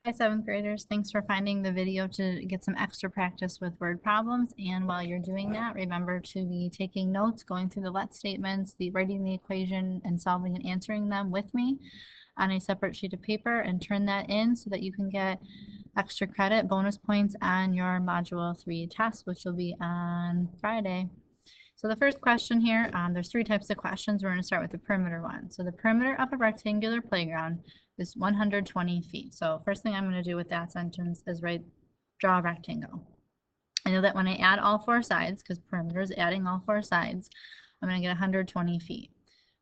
Hi, 7th graders. Thanks for finding the video to get some extra practice with word problems. And while you're doing that, remember to be taking notes, going through the let statements, writing the equation, and solving and answering them with me on a separate sheet of paper, and turn that in so that you can get extra credit, bonus points on your Module 3 test, which will be on Friday. So the first question here, there's 3 types of questions. We're going to start with the perimeter one. So the perimeter of a rectangular playground is 120 feet. So first thing I'm going to do with that sentence is draw a rectangle. I know that when I add all 4 sides, because perimeter is adding all 4 sides, I'm going to get 120 feet.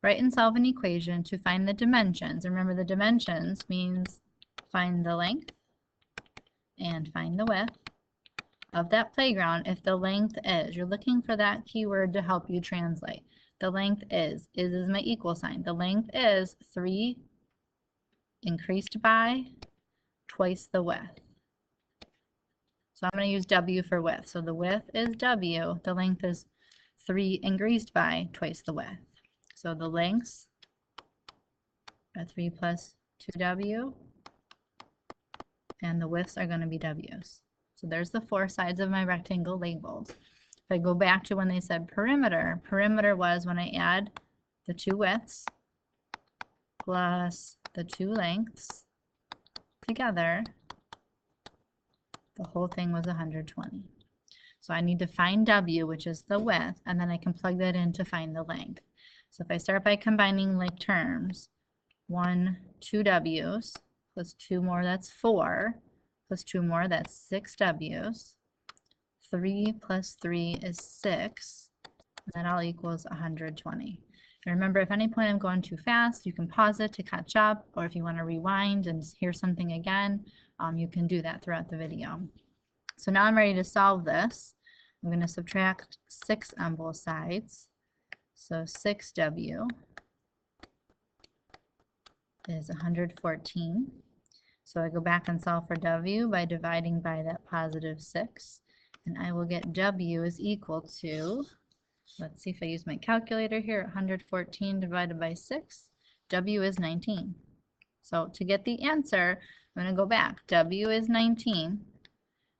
Write and solve an equation to find the dimensions. Remember, the dimensions means find the length and find the width of that playground. If the length is, you're looking for that keyword to help you translate. The length is my equal sign. The length is 3 increased by twice the width. So I'm going to use W for width. So the width is W. The length is 3 increased by twice the width. So the lengths are 3 plus 2W, and the widths are going to be W's. So there's the 4 sides of my rectangle labeled. If I go back to when they said perimeter, perimeter was when I add the 2 widths plus the 2 lengths together, the whole thing was 120. So I need to find W, which is the width, and then I can plug that in to find the length. So if I start by combining like terms, 1, 2 W's, plus 2 more, that's 4, plus 2 more, that's 6 W's, 3 plus 3 is 6, and that all equals 120. And remember, if at any point I'm going too fast, you can pause it to catch up, or if you want to rewind and hear something again, you can do that throughout the video. So now I'm ready to solve this. I'm going to subtract 6 on both sides. So 6W is 114. So I go back and solve for W by dividing by that positive 6. And I will get W is equal to, let's see if I use my calculator here, 114 divided by 6. W is 19. So to get the answer, I'm going to go back. W is 19.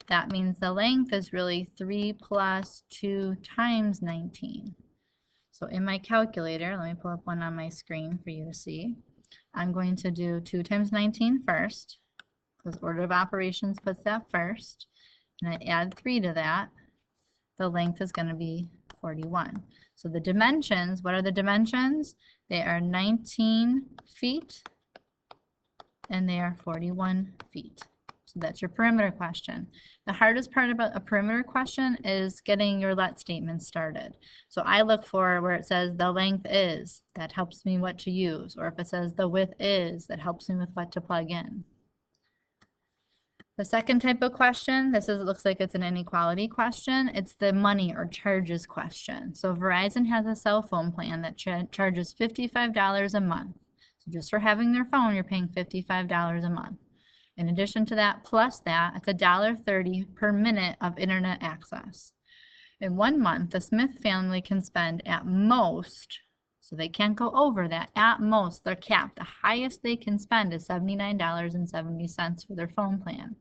That means the length is really 3 plus 2 times 19. So in my calculator, let me pull up one on my screen for you to see. I'm going to do 2 times 19 first, because order of operations puts that first. And I add 3 to that. The length is going to be 41. So the dimensions, what are the dimensions? They are 19 feet and they are 41 feet. So that's your perimeter question. The hardest part about a perimeter question is getting your let statement started. So I look for where it says the length is, that helps me what to use. Or if it says the width is, that helps me with what to plug in. The second type of question, it looks like it's an inequality question. It's the money or charges question. So Verizon has a cell phone plan that charges $55 a month. So just for having their phone, you're paying $55 a month. In addition to that, plus that, it's $1.30 per minute of internet access. In 1 month, the Smith family can spend at most, so they can't go over that, at most, they're capped. The highest they can spend is $79.70 for their phone plan.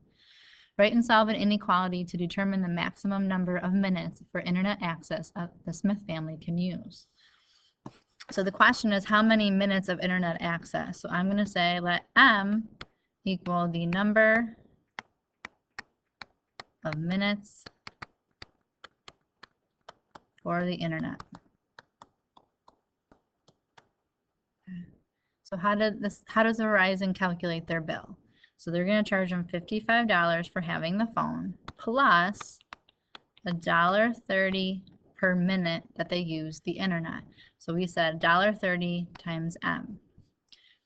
Write and solve an inequality to determine the maximum number of minutes for internet access the Smith family can use. So the question is, how many minutes of internet access? So I'm going to say let M equal the number of minutes for the internet. So how does Verizon calculate their bill? So they're going to charge them $55 for having the phone plus $1.30 per minute that they use the internet. So we said $1.30 times M.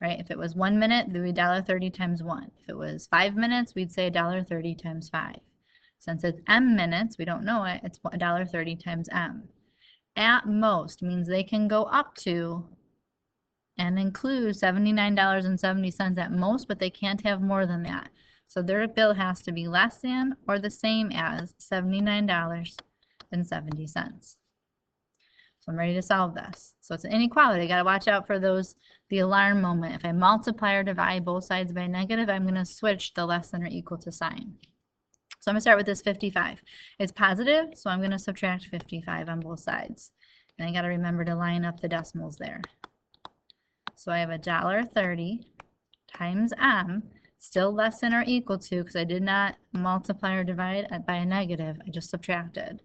Right? If it was 1 minute, it would be $1.30 times 1. If it was 5 minutes, we'd say $1.30 times 5. Since it's M minutes, we don't know it, it's $1.30 times M. At most means they can go up to and include $79.70 at most, but they can't have more than that. So their bill has to be less than or the same as $79.70. So I'm ready to solve this. So it's an inequality. You got to watch out for those the alarm moment. If I multiply or divide both sides by negative, I'm going to switch the less than or equal to sign. So I'm going to start with this 55. It's positive, so I'm going to subtract 55 on both sides. And I got to remember to line up the decimals there. So I have $1.30 times M, still less than or equal to, because I did not multiply or divide by a negative, I just subtracted.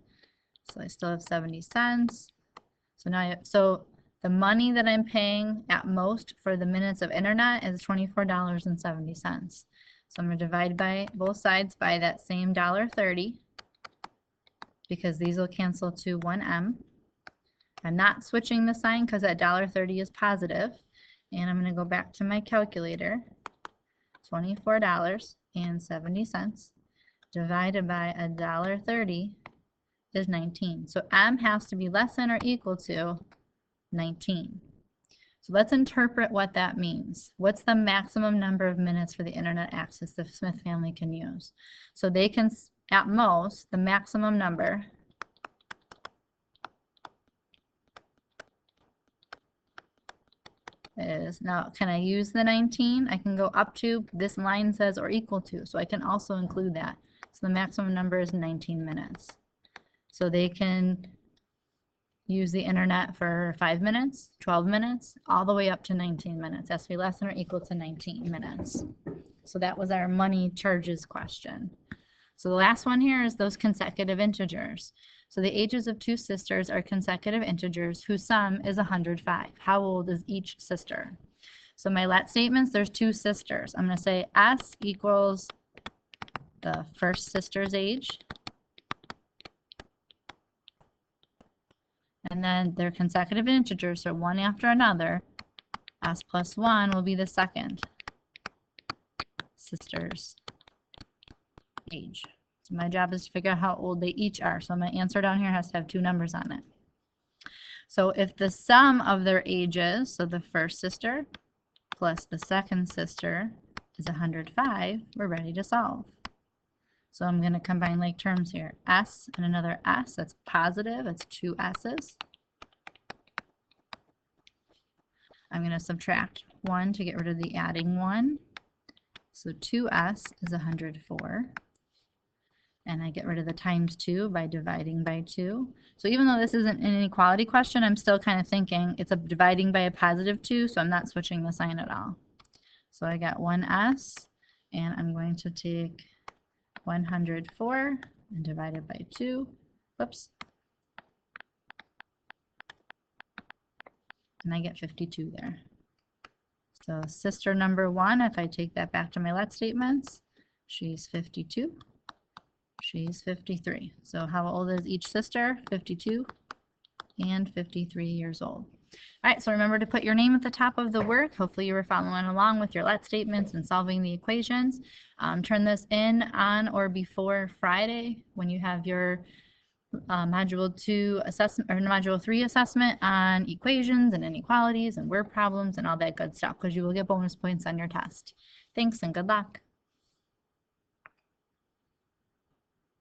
So I still have 70 cents. So now, the money that I'm paying at most for the minutes of internet is $24.70. So I'm going to divide by both sides by that same $1.30, because these will cancel to 1M. I'm not switching the sign because that $1.30 is positive. And I'm going to go back to my calculator. $24.70 divided by $1.30 is 19. So M has to be less than or equal to 19. So let's interpret what that means. What's the maximum number of minutes for the internet access the Smith family can use? So they can, at most, the maximum number is, now can I use the 19? I can go up to, this line says or equal to, so I can also include that. So the maximum number is 19 minutes. So they can use the internet for 5 minutes, 12 minutes, all the way up to 19 minutes. That's to be less than or equal to 19 minutes. So that was our money charges question. So the last one here is those consecutive integers. So the ages of two sisters are consecutive integers whose sum is 105. How old is each sister? So my let statements, there's two sisters. I'm going to say S equals the first sister's age. And then they're consecutive integers, so one after another. S plus 1 will be the second sister's age. So my job is to figure out how old they each are. So my answer down here has to have two numbers on it. So if the sum of their ages, so the first sister plus the second sister is 105, we're ready to solve. So I'm going to combine like terms here. S and another S, that's positive, that's two S's. I'm going to subtract 1 to get rid of the adding 1. So 2S is 104. And I get rid of the times 2 by dividing by 2. So even though this isn't an inequality question, I'm still kind of thinking it's a dividing by a positive 2, so I'm not switching the sign at all. So I got 1S, and I'm going to take 104 and divide it by 2. Whoops. And I get 52 there. So sister number 1, if I take that back to my let statements, she's 52. She's 53. So how old is each sister? 52 and 53 years old. All right, so remember to put your name at the top of the work. Hopefully you were following along with your let statements and solving the equations. Turn this in on or before Friday when you have your Module 2 assessment or Module 3 assessment on equations and inequalities and word problems and all that good stuff, because you will get bonus points on your test. Thanks and good luck.